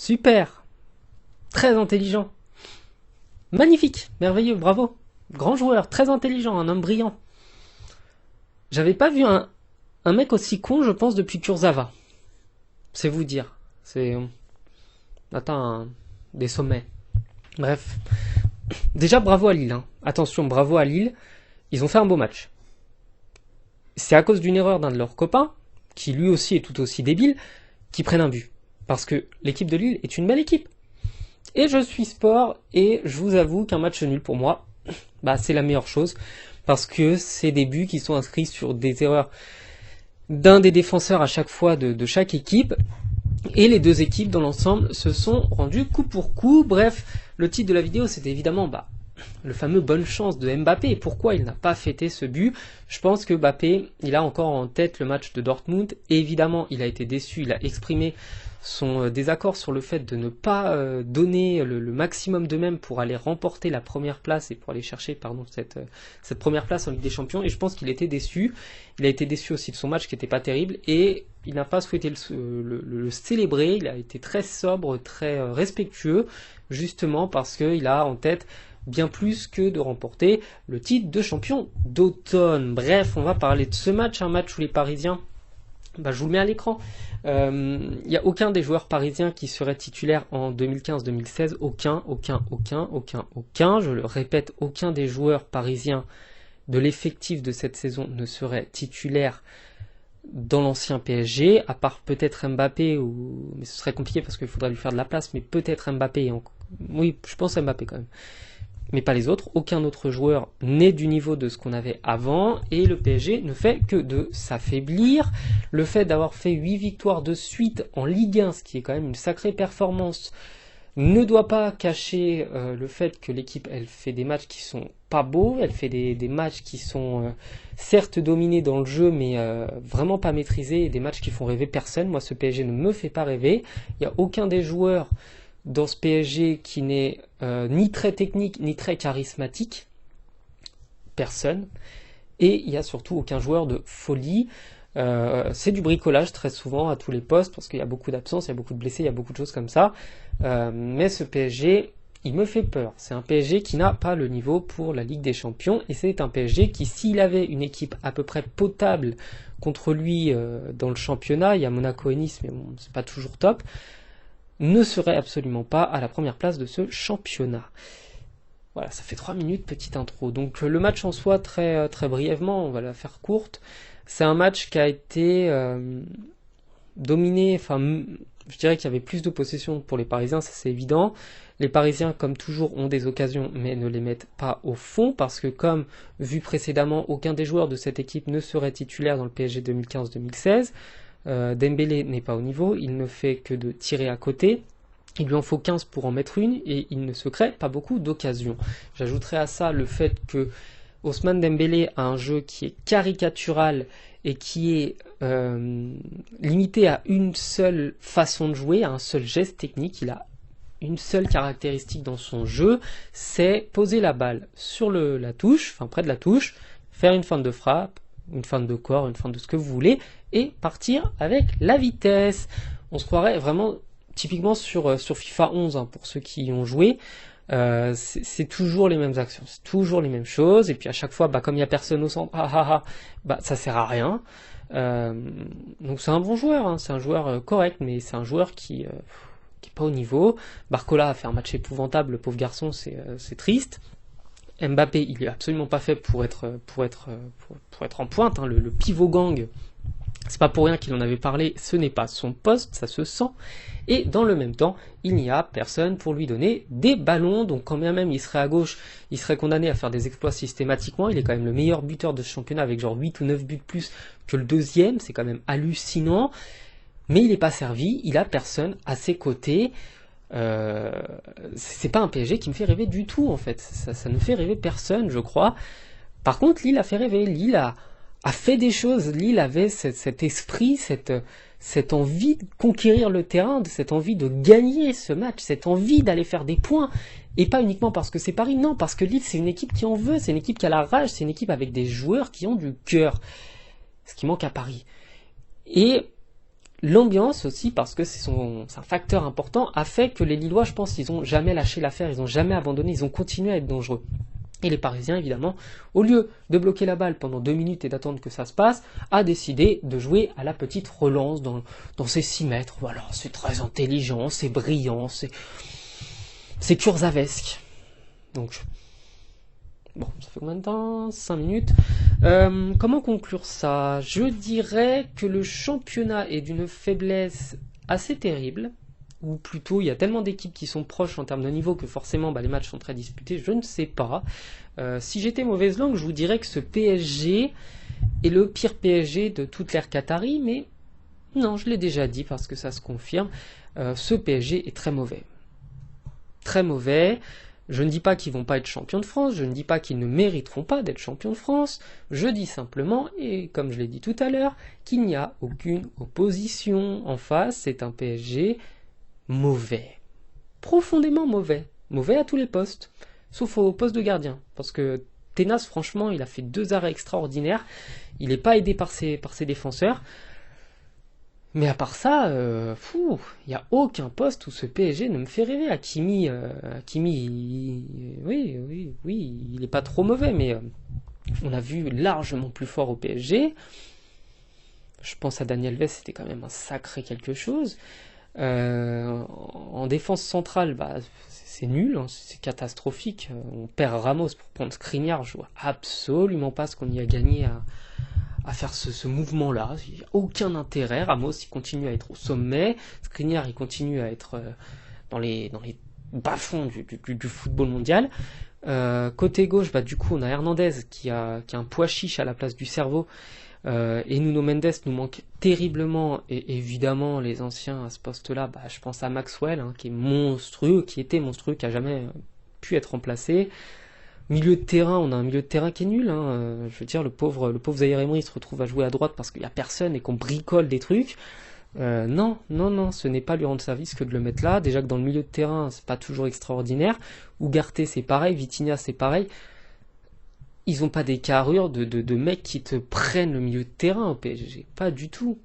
super, très intelligent, magnifique, merveilleux, bravo, grand joueur, très intelligent, un homme brillant. J'avais pas vu un mec aussi con, je pense, depuis Kurzawa. C'est vous dire. On atteint des sommets. Bref. Déjà, bravo à Lille. Hein. Attention, bravo à Lille. Ils ont fait un beau match. C'est à cause d'une erreur d'un de leurs copains, qui lui aussi est tout aussi débile, qui prennent un but. Parce que l'équipe de Lille est une belle équipe. Et je suis sport, et je vous avoue qu'un match nul pour moi, c'est la meilleure chose. Parce que c'est des buts qui sont inscrits sur des erreurs d'un des défenseurs à chaque fois de chaque équipe. Et les deux équipes dans l'ensemble se sont rendues coup pour coup. Bref, le titre de la vidéo c'était évidemment le fameux bonne chance de Mbappé. Et pourquoi il n'a pas fêté ce but? Je pense que Mbappé, il a encore en tête le match de Dortmund. Et évidemment, il a été déçu, il a exprimé son désaccord sur le fait de ne pas donner le maximum d'eux-mêmes pour aller remporter la première place et pour aller chercher cette première place en Ligue des Champions. Et je pense qu'il était déçu. Il a été déçu aussi de son match qui n'était pas terrible et il n'a pas souhaité le célébrer. Il a été très sobre, très respectueux, justement parce qu'il a en tête bien plus que de remporter le titre de champion d'automne. Bref, on va parler de ce match, un match où les Parisiens, je vous le mets à l'écran. Il n'y a aucun des joueurs parisiens qui serait titulaire en 2015-2016. Aucun. Je le répète, aucun des joueurs parisiens de l'effectif de cette saison ne serait titulaire dans l'ancien PSG, à part peut-être Mbappé, mais ce serait compliqué parce qu'il faudrait lui faire de la place, mais peut-être Mbappé. Oui, je pense à Mbappé quand même. Mais pas les autres, aucun autre joueur n'est du niveau de ce qu'on avait avant, et le PSG ne fait que de s'affaiblir. Le fait d'avoir fait 8 victoires de suite en Ligue 1, ce qui est quand même une sacrée performance, ne doit pas cacher le fait que l'équipe, elle fait des matchs qui sont pas beaux, elle fait des matchs qui sont certes dominés dans le jeu, mais vraiment pas maîtrisés, et des matchs qui font rêver personne. Moi, ce PSG ne me fait pas rêver. Il n'y a aucun des joueurs dans ce PSG qui n'est ni très technique ni très charismatique, personne, et il n'y a surtout aucun joueur de folie. C'est du bricolage très souvent à tous les postes parce qu'il y a beaucoup d'absences, il y a beaucoup de blessés, il y a beaucoup de choses comme ça, mais ce PSG, il me fait peur. C'est un PSG qui n'a pas le niveau pour la Ligue des Champions, et c'est un PSG qui, s'il avait une équipe à peu près potable contre lui dans le championnat, il y a Monaco et Nice, mais bon, c'est pas toujours top, ne serait absolument pas à la première place de ce championnat. Voilà, ça fait 3 minutes, petite intro. Donc le match en soi, très, très brièvement, on va la faire courte. C'est un match qui a été dominé, je dirais qu'il y avait plus de possession pour les Parisiens, ça c'est évident. Les Parisiens, comme toujours, ont des occasions, mais ne les mettent pas au fond, parce que comme vu précédemment, aucun des joueurs de cette équipe ne serait titulaire dans le PSG 2015-2016. Dembélé n'est pas au niveau, il ne fait que de tirer à côté, il lui en faut 15 pour en mettre une, et il ne se crée pas beaucoup d'occasions. J'ajouterai à ça le fait que Ousmane Dembélé a un jeu qui est caricatural et qui est limité à une seule façon de jouer, à un seul geste technique. Il a une seule caractéristique dans son jeu, c'est poser la balle sur la touche, près de la touche, faire une feinte de frappe, une feinte de corps, une feinte de ce que vous voulez, et partir avec la vitesse. On se croirait vraiment typiquement sur FIFA 11, pour ceux qui y ont joué. C'est toujours les mêmes actions, c'est toujours les mêmes choses, et puis à chaque fois, comme il n'y a personne au centre, ça sert à rien. Donc c'est un bon joueur, c'est un joueur correct, mais c'est un joueur qui est pas au niveau. Barcola a fait un match épouvantable, le pauvre garçon, c'est triste. Mbappé, il est absolument pas fait pour être en pointe, le pivot gang. C'est pas pour rien qu'il en avait parlé, ce n'est pas son poste, ça se sent. Et dans le même temps, il n'y a personne pour lui donner des ballons. Donc quand bien même il serait à gauche, il serait condamné à faire des exploits systématiquement. Il est quand même le meilleur buteur de ce championnat avec genre 8 ou 9 buts de plus que le deuxième. C'est quand même hallucinant. Mais il n'est pas servi, il a personne à ses côtés. C'est pas un PSG qui me fait rêver du tout en fait. Ça ne fait rêver personne, je crois. Par contre, Lille a fait rêver. Lille a fait des choses. Lille avait cet esprit, cette envie de conquérir le terrain, cette envie de gagner ce match, cette envie d'aller faire des points. Et pas uniquement parce que c'est Paris, non, parce que Lille c'est une équipe qui en veut, c'est une équipe qui a la rage, c'est une équipe avec des joueurs qui ont du cœur. Ce qui manque à Paris. Et l'ambiance aussi, parce que c'est un facteur important, a fait que les Lillois, je pense, ils ont jamais lâché l'affaire, ils ont jamais abandonné, ils ont continué à être dangereux. Et les Parisiens, évidemment, au lieu de bloquer la balle pendant 2 minutes et d'attendre que ça se passe, a décidé de jouer à la petite relance dans ces 6 mètres. Voilà, c'est très intelligent, c'est brillant, c'est kurzavesque. Donc, bon, ça fait combien de temps ? 5 minutes. Comment conclure ça ? Je dirais que le championnat est d'une faiblesse assez terrible, ou plutôt il y a tellement d'équipes qui sont proches en termes de niveau que forcément les matchs sont très disputés, je ne sais pas. Si j'étais mauvaise langue, je vous dirais que ce PSG est le pire PSG de toute l'ère Qatari, mais non, je l'ai déjà dit parce que ça se confirme. Ce PSG est très mauvais. Très mauvais. Je ne dis pas qu'ils vont pas être champions de France, je ne dis pas qu'ils ne mériteront pas d'être champions de France, je dis simplement, et comme je l'ai dit tout à l'heure, qu'il n'y a aucune opposition en face, c'est un PSG mauvais. Profondément mauvais. Mauvais à tous les postes. Sauf au poste de gardien. Parce que Tenas, franchement, il a fait 2 arrêts extraordinaires. Il n'est pas aidé par ses défenseurs. Mais à part ça, il n'y a aucun poste où ce PSG ne me fait rêver. Hakimi, oui, il n'est pas trop mauvais, mais on a vu largement plus fort au PSG. Je pense à Daniel Alves, c'était quand même un sacré quelque chose. En défense centrale, c'est nul, hein, c'est catastrophique. On perd Ramos pour prendre Skriniar, je vois absolument pas ce qu'on y a gagné à faire ce mouvement-là. Il n'y a aucun intérêt. Ramos, il continue à être au sommet. Skriniar, il continue à être dans les bas-fonds du football mondial. Côté gauche, du coup, on a Hernandez qui a un pois chiche à la place du cerveau. Et Nuno Mendes nous manque terriblement, et évidemment les anciens à ce poste-là, je pense à Maxwell, qui est monstrueux, qui était monstrueux, qui a jamais pu être remplacé. Milieu de terrain, on a un milieu de terrain qui est nul, je veux dire, le pauvre Zaïre Emery se retrouve à jouer à droite parce qu'il n'y a personne et qu'on bricole des trucs. Non, ce n'est pas lui rendre service que de le mettre là. Déjà que dans le milieu de terrain, c'est pas toujours extraordinaire. Ugarte, c'est pareil, Vitinha, c'est pareil. Ils n'ont pas des carrures de mecs qui te prennent le milieu de terrain au PSG. Pas du tout.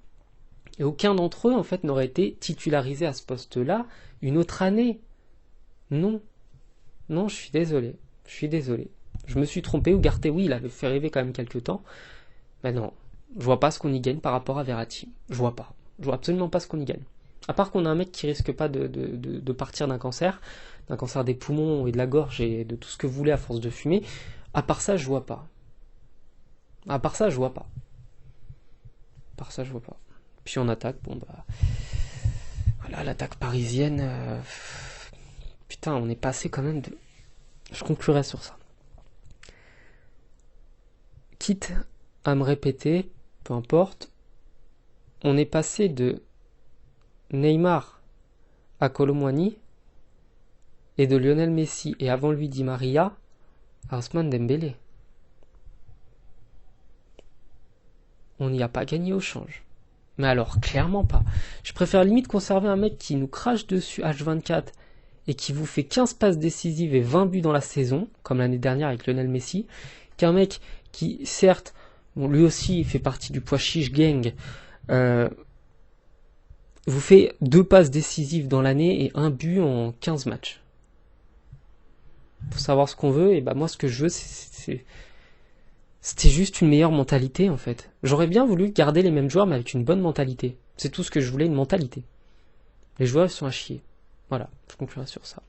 Et aucun d'entre eux, en fait, n'aurait été titularisé à ce poste-là une autre année. Non, je suis désolé. Je me suis trompé. Ugarte, oui, il avait fait rêver quand même quelques temps. Mais non, je vois pas ce qu'on y gagne par rapport à Verratti. Je vois absolument pas ce qu'on y gagne. À part qu'on a un mec qui risque pas de partir d'un cancer des poumons et de la gorge et de tout ce que vous voulez à force de fumer. À part ça, je vois pas. Puis on attaque, voilà, l'attaque parisienne. Putain, on est passé quand même de... Je conclurai sur ça. Quitte à me répéter, peu importe, on est passé de Neymar à Kolo Muani et de Lionel Messi et avant lui Di Maria à Ousmane Dembélé. On n'y a pas gagné au change. Mais alors, clairement pas. Je préfère limite conserver un mec qui nous crache dessus H24 et qui vous fait 15 passes décisives et 20 buts dans la saison, comme l'année dernière avec Lionel Messi, qu'un mec qui, certes, lui aussi fait partie du pois chiche gang, vous fait 2 passes décisives dans l'année et 1 but en 15 matchs. Faut savoir ce qu'on veut, et moi ce que je veux c'était juste une meilleure mentalité en fait. J'aurais bien voulu garder les mêmes joueurs mais avec une bonne mentalité. C'est tout ce que je voulais, une mentalité. Les joueurs ils sont à chier. Voilà, je conclurai sur ça.